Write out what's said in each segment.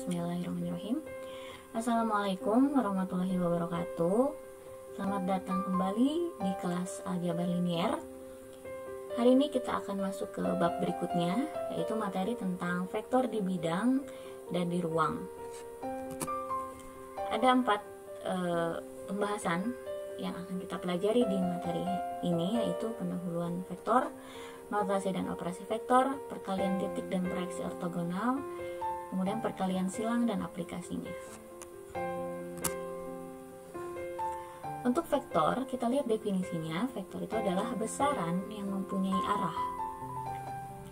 Bismillahirrahmanirrahim. Assalamualaikum warahmatullahi wabarakatuh. Selamat datang kembali di kelas Aljabar Linier. Hari ini kita akan masuk ke bab berikutnya, yaitu materi tentang vektor di bidang dan di ruang. Ada 4 pembahasan yang akan kita pelajari di materi ini, yaitu pendahuluan vektor, notasi dan operasi vektor, perkalian titik dan proyeksi ortogonal, kemudian perkalian silang dan aplikasinya. Untuk vektor, kita lihat definisinya. Vektor itu adalah besaran yang mempunyai arah.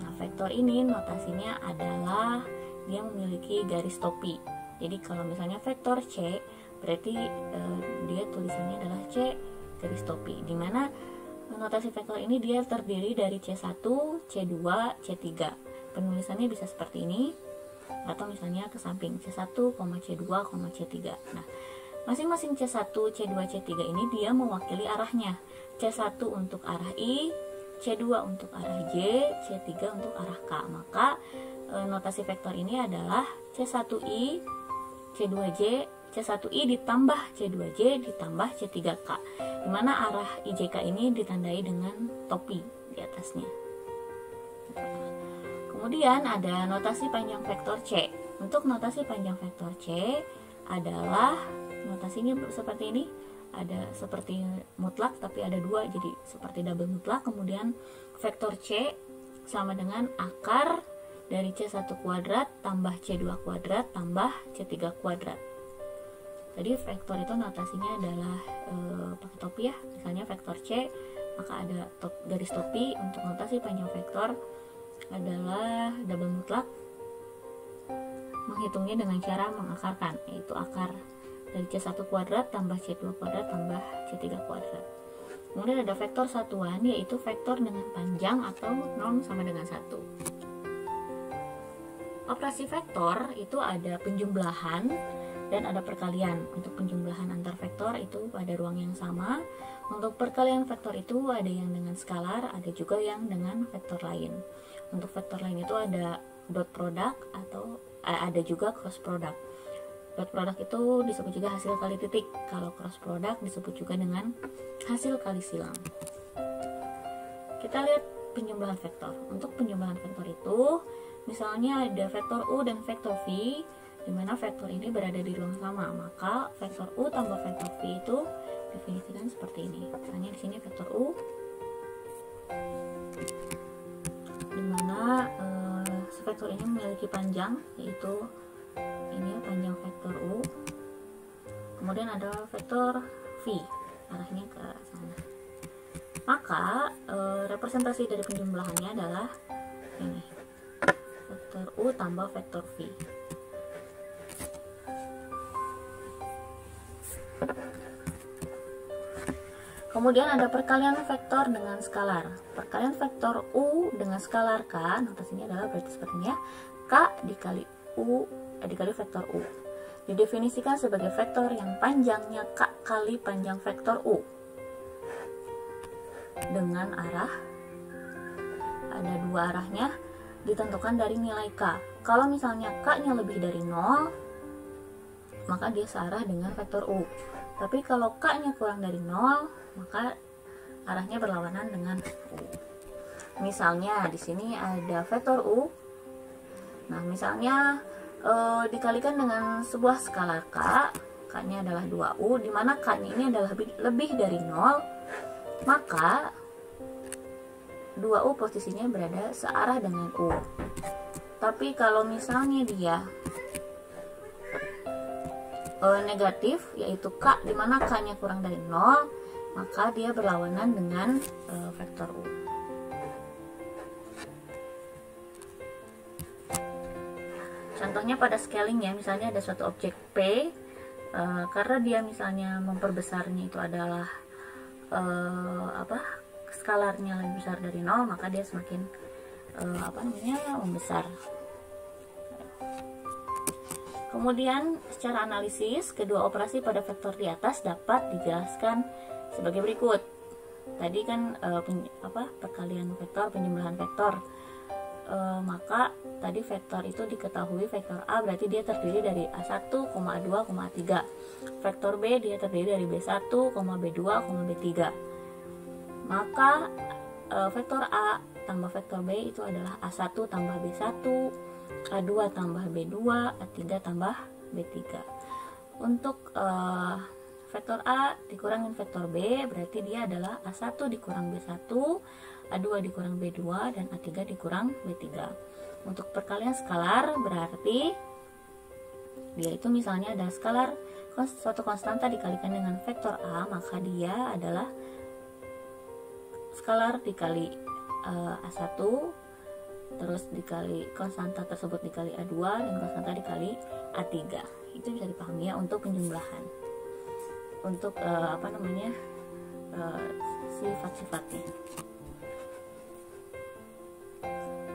Nah, vektor ini notasinya adalah dia memiliki garis topi. Jadi kalau misalnya vektor C, berarti dia tulisannya adalah C garis topi, dimana notasi vektor ini dia terdiri dari C1, C2, C3. Penulisannya bisa seperti ini, atau misalnya ke samping C1, C2, C3. Nah, masing-masing C1, C2, C3 ini dia mewakili arahnya. C1 untuk arah I, C2 untuk arah J, C3 untuk arah K. Maka notasi vektor ini adalah C1I, C2J, C1I ditambah C2J ditambah C3K, dimana arah IJK ini ditandai dengan topi di atasnya. Kemudian ada notasi panjang vektor C. Untuk notasi panjang vektor C adalah notasinya seperti ini. Ada seperti mutlak tapi ada 2, jadi seperti double mutlak. Kemudian vektor C sama dengan akar dari C1 kuadrat tambah C2 kuadrat tambah C3 kuadrat. Jadi vektor itu notasinya adalah pakai topi ya. Misalnya vektor C, maka ada garis topi. Untuk notasi panjang vektor adalah double mutlak. Menghitungnya dengan cara mengakarkan, yaitu akar dari C1 kuadrat tambah C2 kuadrat tambah C3 kuadrat. Kemudian ada vektor satuan, yaitu vektor dengan panjang atau norm sama dengan 1. Operasi vektor itu ada penjumlahan dan ada perkalian. Untuk penjumlahan antar vektor itu pada ruang yang sama. Untuk perkalian vektor itu ada yang dengan skalar, ada juga yang dengan vektor lain. Untuk vektor lain itu ada dot product atau ada juga cross product. Dot product itu disebut juga hasil kali titik. Kalau cross product disebut juga dengan hasil kali silang. Kita lihat penjumlahan vektor. Untuk penjumlahan vektor itu misalnya ada vektor U dan vektor V, di mana vektor ini berada di ruang sama, maka vektor U tambah vektor V itu definisikan seperti ini. Misalnya di sini vektor U, di mana vektor ini memiliki panjang, yaitu ini panjang vektor U. Kemudian ada vektor V, arahnya ke sana. Maka representasi dari penjumlahannya adalah ini, vektor U tambah vektor V. Kemudian ada perkalian vektor dengan skalar. Perkalian vektor U dengan skalar K, notasinya adalah berarti seperti ini ya. K dikali U dikali vektor U. Didefinisikan sebagai vektor yang panjangnya K kali panjang vektor U. Dengan arah, ada 2 arahnya, ditentukan dari nilai K. Kalau misalnya K-nya lebih dari 0, maka dia searah dengan vektor U. Tapi kalau K-nya kurang dari 0, maka arahnya berlawanan dengan U. Misalnya di sini ada vektor U. Nah, misalnya dikalikan dengan sebuah skalar K, K-nya adalah 2U, di mana K-nya ini adalah lebih dari 0, maka 2U posisinya berada searah dengan U. Tapi kalau misalnya dia negatif, yaitu K, di mana K-nya kurang dari 0, maka dia berlawanan dengan vektor U. Contohnya pada scaling ya, misalnya ada suatu objek P, karena dia misalnya memperbesarnya itu adalah skalarnya lebih besar dari 0, maka dia semakin membesar. Kemudian secara analisis, kedua operasi pada vektor di atas dapat dijelaskan sebagai berikut. Tadi kan perkalian vektor, penjumlahan vektor. maka tadi vektor itu diketahui vektor A berarti dia terdiri dari A1, A2, A3. Vektor B dia terdiri dari B1, B2, B3. Maka vektor A tambah vektor B itu adalah A1 tambah B1, A2 tambah B2, A3 tambah B3. Untuk vektor A dikurangin vektor B berarti dia adalah A1 dikurang B1, A2 dikurang B2, dan A3 dikurang B3. Untuk perkalian skalar berarti dia itu misalnya ada skalar suatu konstanta dikalikan dengan vektor A, maka dia adalah skalar dikali A1 terus dikali konstanta tersebut dikali A2 dan konstanta dikali A3. Itu bisa dipahami ya untuk penjumlahan, untuk sifat-sifatnya.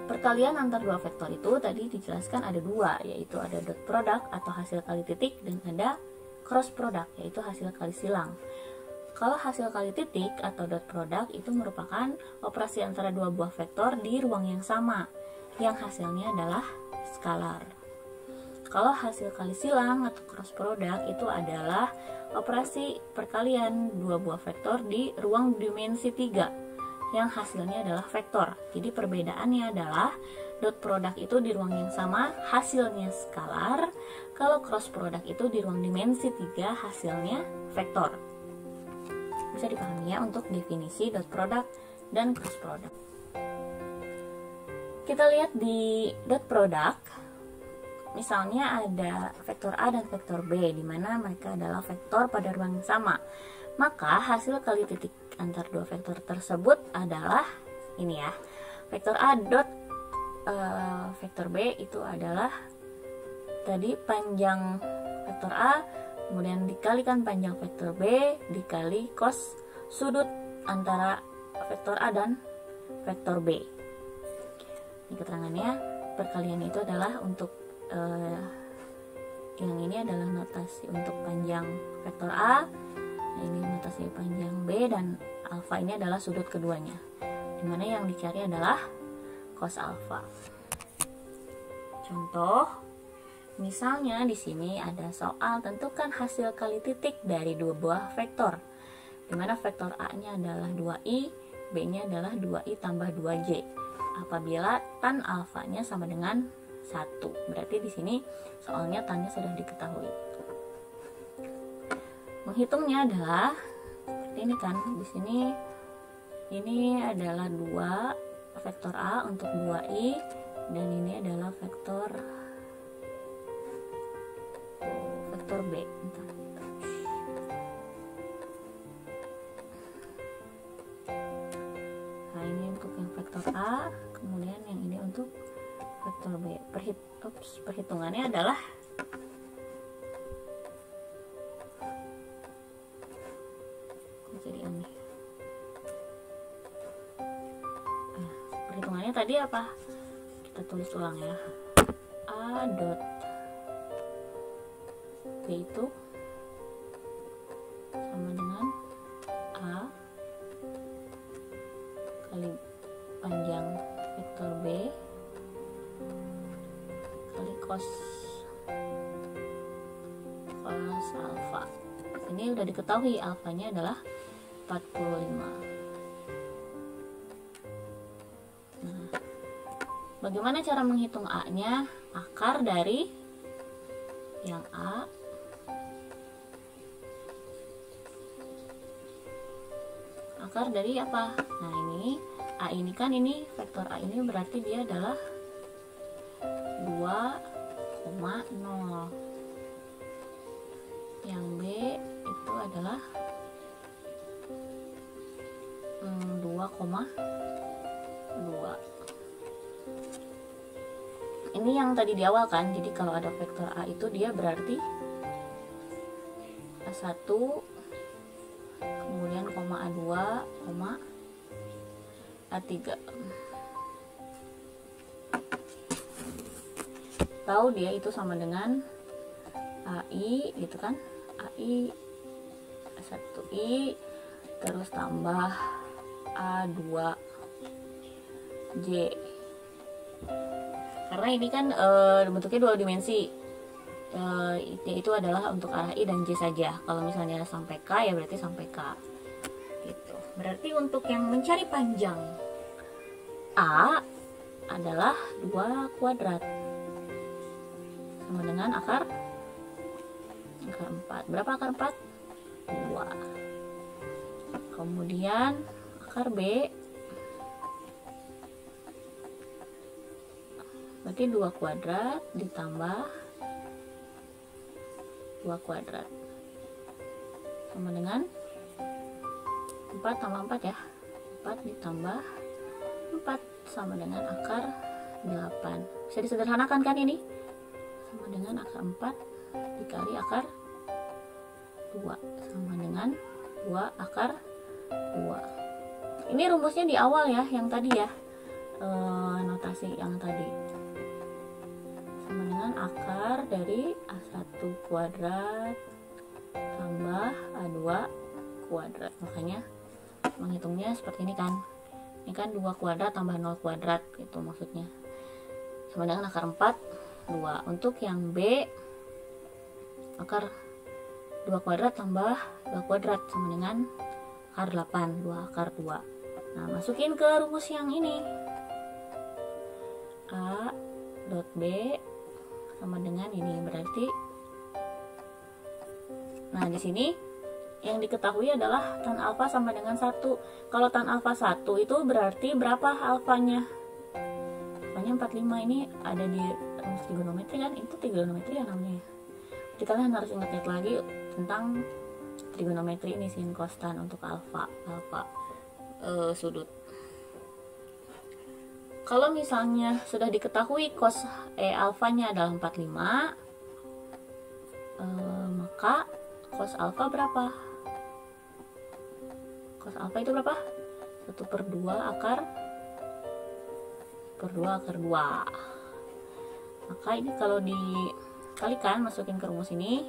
Perkalian antar dua vektor itu tadi dijelaskan ada dua, yaitu ada dot product atau hasil kali titik dan ada cross product yaitu hasil kali silang. Kalau hasil kali titik atau dot product itu merupakan operasi antara dua buah vektor di ruang yang sama, yang hasilnya adalah skalar. Kalau hasil kali silang atau cross product itu adalah operasi perkalian dua buah vektor di ruang dimensi 3, yang hasilnya adalah vektor. Jadi perbedaannya adalah dot product itu di ruang yang sama, hasilnya skalar. Kalau cross product itu di ruang dimensi 3, hasilnya vektor. Bisa dipahami ya untuk definisi dot product dan cross product. Kita lihat di dot product, misalnya ada vektor A dan vektor B, di mana mereka adalah vektor pada ruang yang sama. Maka hasil kali titik antar dua vektor tersebut adalah ini ya, vektor A dot vektor B itu adalah tadi panjang vektor A kemudian dikalikan panjang vektor B dikali cos sudut antara vektor A dan vektor B. Ini keterangannya, perkalian itu adalah untuk yang ini adalah notasi untuk panjang vektor A, ini notasi panjang B, dan alfa ini adalah sudut keduanya, dimana yang dicari adalah cos alfa. Contoh, misalnya di sini ada soal tentukan hasil kali titik dari dua buah vektor, dimana vektor A-nya adalah 2i, B-nya adalah 2i tambah 2j. Apabila tan alfanya sama dengan 1, berarti di sini soalnya tannya sudah diketahui. Menghitungnya adalah seperti ini kan, di sini ini adalah 2 vektor A untuk 2i, dan ini adalah vektor B. Nah, ini untuk yang vektor A, kemudian yang ini untuk vektor B. Perhitungannya adalah jadi aneh. Perhitungannya tadi apa? Kita tulis ulang ya. A dot B itu sama dengan A kali panjang vektor B kali cos alfa. Ini udah diketahui alfanya adalah 45. Nah, bagaimana cara menghitung A-nya? Akar dari yang A akar dari apa? Nah, ini A ini kan, ini vektor A ini berarti dia adalah 2,0. Yang B itu adalah 2,2. Ini yang tadi di awal kan, jadi kalau ada vektor A itu dia berarti A1 kemudian koma A2 koma A3. Tahu dia itu sama dengan AI gitu kan, AI A1i terus tambah A2J Karena ini kan bentuknya dua dimensi, yaitu adalah untuk arah I dan J saja. Kalau misalnya sampai K ya berarti sampai K gitu. Berarti untuk yang mencari panjang A adalah 2 kuadrat sama dengan akar 4. Berapa akar 4? 2. Kemudian akar B berarti 2 kuadrat ditambah 2 kuadrat sama dengan 4 tambah 4 ya, 4 ditambah 4 sama dengan akar 8. Bisa disederhanakan kan ini? Sama dengan akar 4 dikali akar 2 sama dengan 2 akar 2. Ini rumusnya di awal ya, yang tadi ya, notasi yang tadi. Sama dengan akar dari A1 kuadrat tambah A2 kuadrat. Makanya menghitungnya seperti ini kan. Ini kan 2 kuadrat tambah 0 kuadrat gitu maksudnya. Sama dengan akar 4 2. Untuk yang B akar 2 kuadrat tambah 2 kuadrat sama dengan akar 8, 2 akar 2. Nah, masukin ke rumus yang ini. A dot B sama dengan ini, berarti nah di sini yang diketahui adalah tan alfa sama dengan 1. Kalau tan alfa 1 itu berarti berapa alfanya? Alfanya 45. Ini ada di rumus trigonometri kan? Itu trigonometri ya namanya. Jadi kalian harus ingat lagi tentang trigonometri ini, sin cos tan untuk alfa sudut. Kalau misalnya sudah diketahui cos alfanya adalah 45, maka cos alfa berapa? Cos alfa itu berapa? 1/2 akar 2. Maka ini kalau dikalikan, masukin ke rumus ini,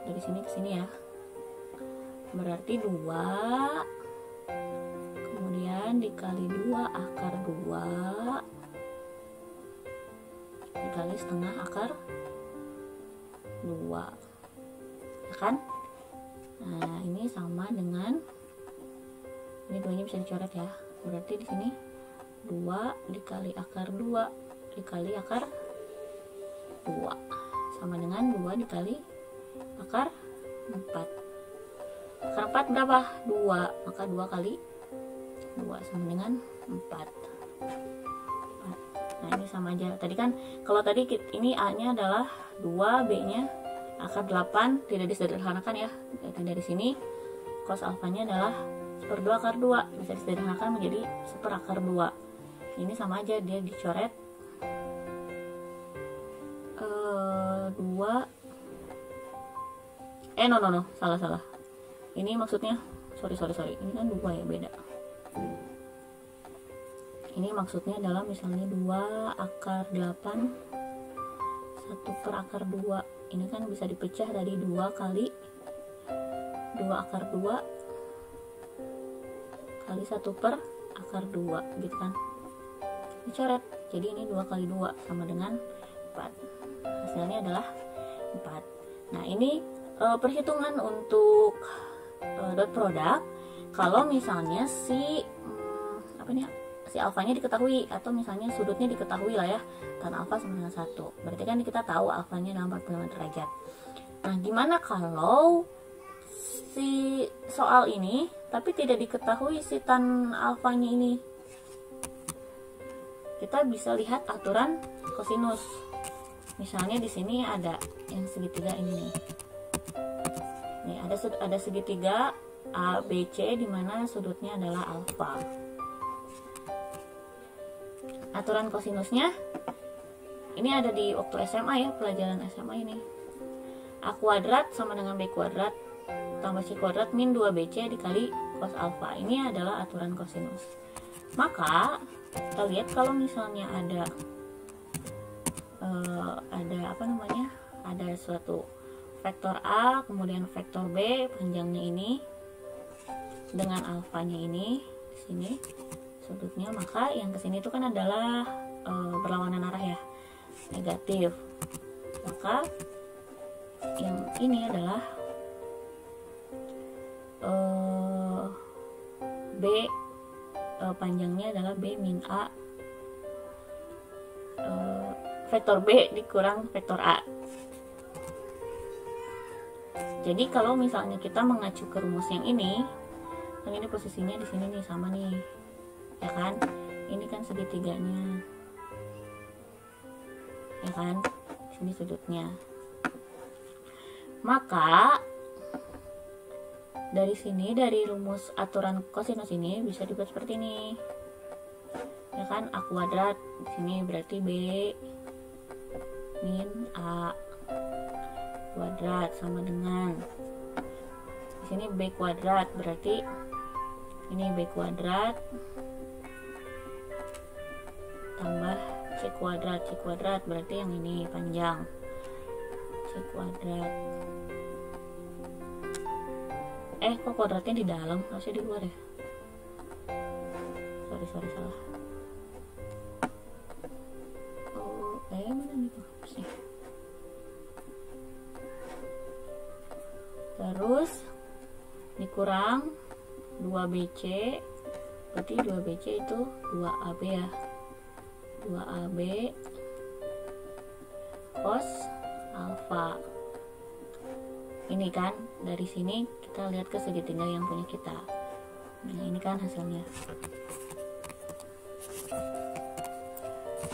dari sini ke sini ya, berarti 2 kemudian dikali 2 akar 2 dikali setengah akar 2, ya kan? Nah, ini sama dengan ini, duanya bisa dicoret ya. Berarti di sini 2 dikali akar 2 dikali akar 2 sama dengan 2 dikali akar 4. Akar 4 berapa? 2, maka 2 kali 2 sama dengan 4. Nah, ini sama aja. Tadi kan kalau tadi ini A-nya adalah 2, B-nya akar 8, tidak disederhanakan ya. Dari sini cos alfanya adalah 1/2 akar 2, bisa disederhanakan menjadi 1 akar 2. Ini sama aja, dia dicoret 2 no, salah. Ini maksudnya sorry. Ini kan 2 ya, beda. Ini maksudnya adalah misalnya 2 akar 8 1 per akar 2. Ini kan bisa dipecah dari 2 kali 2 akar 2 kali 1 per akar 2 gitu kan, dicoret. Jadi ini 2 kali 2 sama dengan 4. Hasilnya adalah 4. Nah, ini perhitungan untuk dot product kalau misalnya si alfanya diketahui, atau misalnya sudutnya diketahui lah ya, tan alfa sama dengan 1. Berarti kan kita tahu alfanya adalah 45 derajat. Nah, gimana kalau si soal ini tapi tidak diketahui si tan alfanya ini? Kita bisa lihat aturan kosinus. Misalnya di sini ada yang segitiga ini nih. Nih, ada segitiga ABC di mana sudutnya adalah alfa. Aturan kosinusnya ini ada di waktu SMA ya, pelajaran SMA ini. A kuadrat sama dengan B kuadrat tambah C kuadrat min 2BC dikali cos alfa. Ini adalah aturan kosinus. Maka kita lihat kalau misalnya ada ada suatu vektor A kemudian vektor B, panjangnya ini dengan alfanya ini di sini sudutnya, maka yang kesini itu kan adalah berlawanan arah ya, negatif. Maka yang ini adalah B, panjangnya adalah B min A, vektor B dikurang vektor A. Jadi kalau misalnya kita mengacu ke rumus yang ini, kan ini posisinya di sini nih, sama nih, ya kan? Ini kan segitiganya, ya kan? Sini sudutnya. Maka dari sini, dari rumus aturan kosinus ini bisa dibuat seperti ini, ya kan? A kuadrat di sini berarti B min A kuadrat sama dengan di sini B kuadrat, berarti ini B kuadrat tambah C kuadrat berarti yang ini panjang, C kuadrat. Kok kuadratnya di dalam, harusnya di luar ya, sorry salah. Mana nih hapusnya? Terus dikurang 2BC, berarti 2BC itu 2AB ya, 2AB cos alfa. Ini kan dari sini kita lihat ke segitiga yang punya kita. Nah, ini kan hasilnya.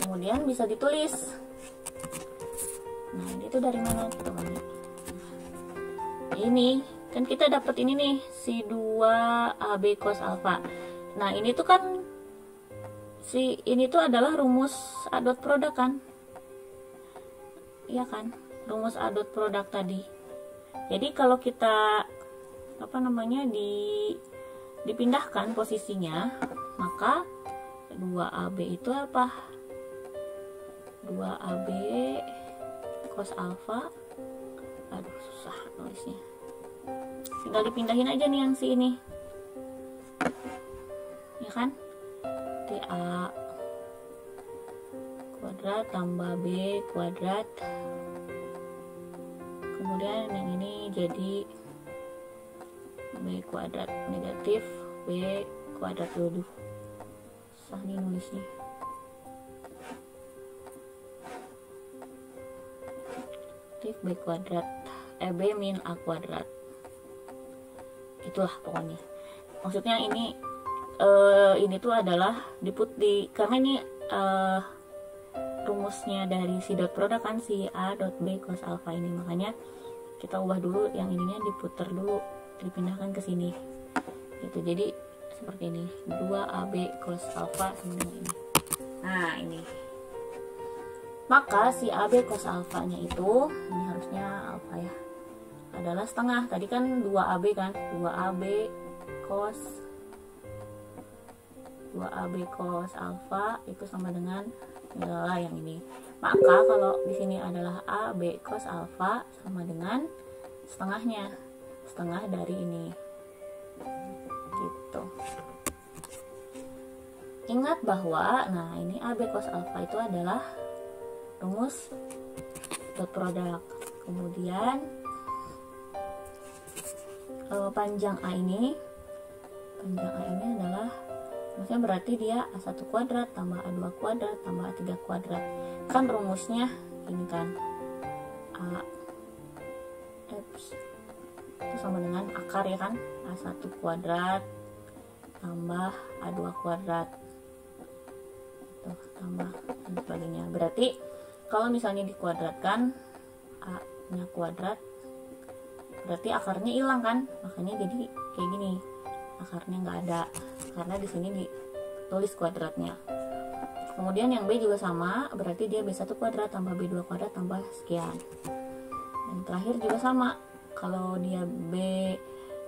Kemudian bisa ditulis. Nah, ini tuh dari mana kita banyak? Ini kan kita dapat ini nih, si 2AB cos alfa. Nah, ini tuh kan ini tuh adalah rumus A dot produk kan? Iya kan? Rumus A dot produk tadi. Jadi kalau kita dipindahkan posisinya, maka 2AB itu apa? 2AB cos alfa. Aduh, susah nulisnya. Tinggal dipindahin aja nih yang si ini, ya kan? TA kuadrat tambah B kuadrat, kemudian yang ini jadi B kuadrat negatif B kuadrat dulu. Susah nih nulisnya. B kuadrat B min A kuadrat, itulah pokoknya. Maksudnya ini tuh adalah karena ini rumusnya dari si dot produk kan, si A dot B cos alfa ini, makanya kita ubah dulu yang ininya, diputar dulu, dipindahkan ke sini gitu. Jadi seperti ini, 2AB cos alfa sama dengan ini. Nah, ini maka si AB cos alfanya itu, ini harusnya alfa ya, adalah setengah. Tadi kan 2AB kan, 2AB cos alfa itu sama dengan adalah yang ini. Maka kalau di sini adalah AB cos alfa sama dengan setengahnya, setengah dari ini gitu. Ingat bahwa ini AB cos alfa itu adalah rumus dot produk. Kemudian panjang A ini adalah, maksudnya berarti dia A1 kuadrat tambah A2 kuadrat tambah A3 kuadrat. Kan rumusnya ini kan, A X itu sama dengan akar ya kan, A1 kuadrat tambah A2 kuadrat tuh, tambah dan sebagainya. Berarti kalau misalnya dikuadratkan A nya kuadrat, berarti akarnya hilang kan, makanya jadi kayak gini, akarnya nggak ada karena di sini ditulis kuadratnya. Kemudian yang B juga sama, berarti dia B1 kuadrat tambah B2 kuadrat tambah sekian. Dan terakhir juga sama, kalau dia B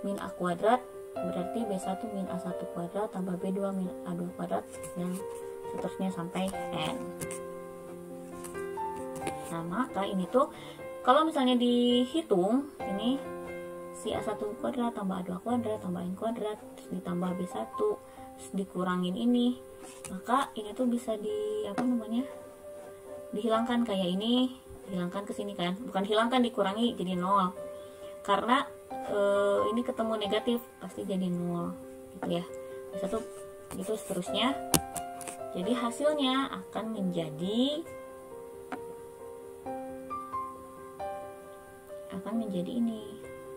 min A kuadrat, berarti B1 min A1 kuadrat tambah B2 min A2 kuadrat, dan seterusnya sampai N. Nah, maka ini tuh kalau misalnya dihitung, ini si A1 kuadrat tambah A2 kuadrat tambah N kuadrat, terus ditambah B1 dikurangin ini, maka ini tuh bisa dihilangkan kayak ini, hilangkan ke sini kan, bukan hilangkan, dikurangi jadi 0, karena ini ketemu negatif pasti jadi 0 gitu ya. Bisa tuh gitu seterusnya. Jadi hasilnya akan menjadi ini.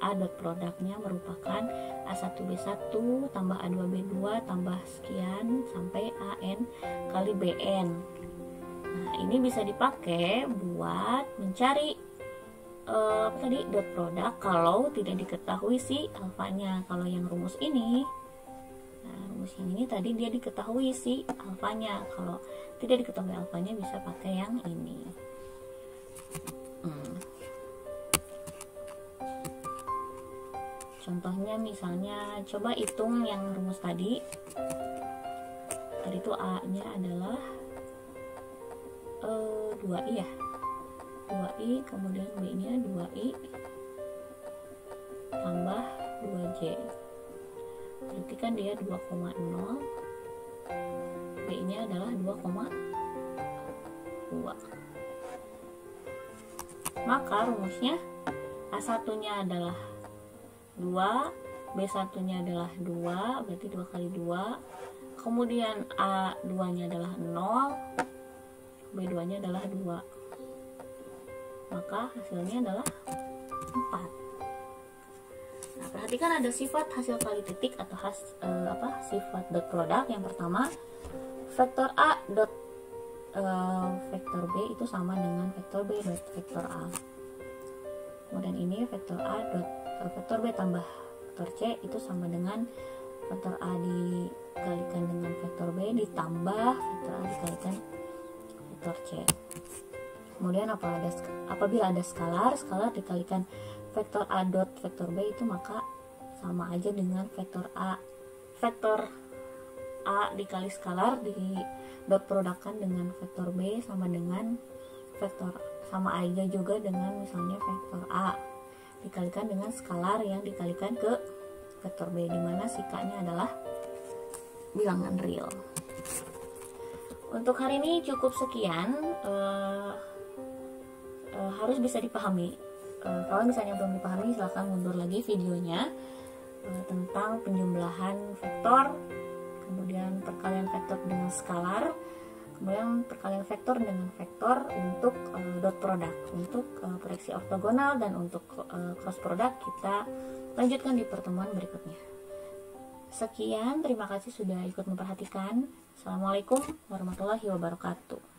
A dot produknya merupakan A1B1 tambah A2B2 tambah sekian sampai AN kali BN. Nah, ini bisa dipakai buat mencari dot produk kalau tidak diketahui si alfanya. Kalau yang rumus ini, rumus yang ini tadi dia diketahui si alfanya. Kalau tidak diketahui alfanya bisa pakai yang ini. Contohnya misalnya coba hitung yang rumus tadi. Tadi itu A-nya adalah 2i ya. 2i, kemudian B-nya 2i tambah 2j. Berarti kan dia 2,0. B-nya adalah 2,2. Maka rumusnya A1-nya adalah 2, B1-nya adalah 2, berarti 2 kali 2. Kemudian A2-nya adalah 0, B2-nya adalah 2. Maka hasilnya adalah 4. Nah, perhatikan ada sifat hasil kali titik atau sifat dot produk. Yang pertama, vektor A dot vektor B itu sama dengan vektor B dot vektor A. Kemudian ini vektor A dot vektor B tambah vektor C itu sama dengan vektor A dikalikan dengan vektor B ditambah vektor A dikalikan vektor C. Kemudian apabila ada skalar dikalikan vektor A dot vektor B itu maka sama aja dengan vektor A. Vektor A dikali skalar di dot produkkan dengan vektor B sama dengan vektor, sama aja juga dengan misalnya vektor A dikalikan dengan skalar yang dikalikan ke vektor B, dimana si K-nya adalah bilangan real. Untuk hari ini cukup sekian, harus bisa dipahami. Kalau misalnya belum dipahami silahkan mundur lagi videonya tentang penjumlahan vektor, kemudian perkalian vektor dengan skalar, kemudian perkalian vektor dengan vektor untuk dot product, untuk proyeksi ortogonal, dan untuk cross product kita lanjutkan di pertemuan berikutnya. Sekian, terima kasih sudah ikut memperhatikan. Assalamualaikum warahmatullahi wabarakatuh.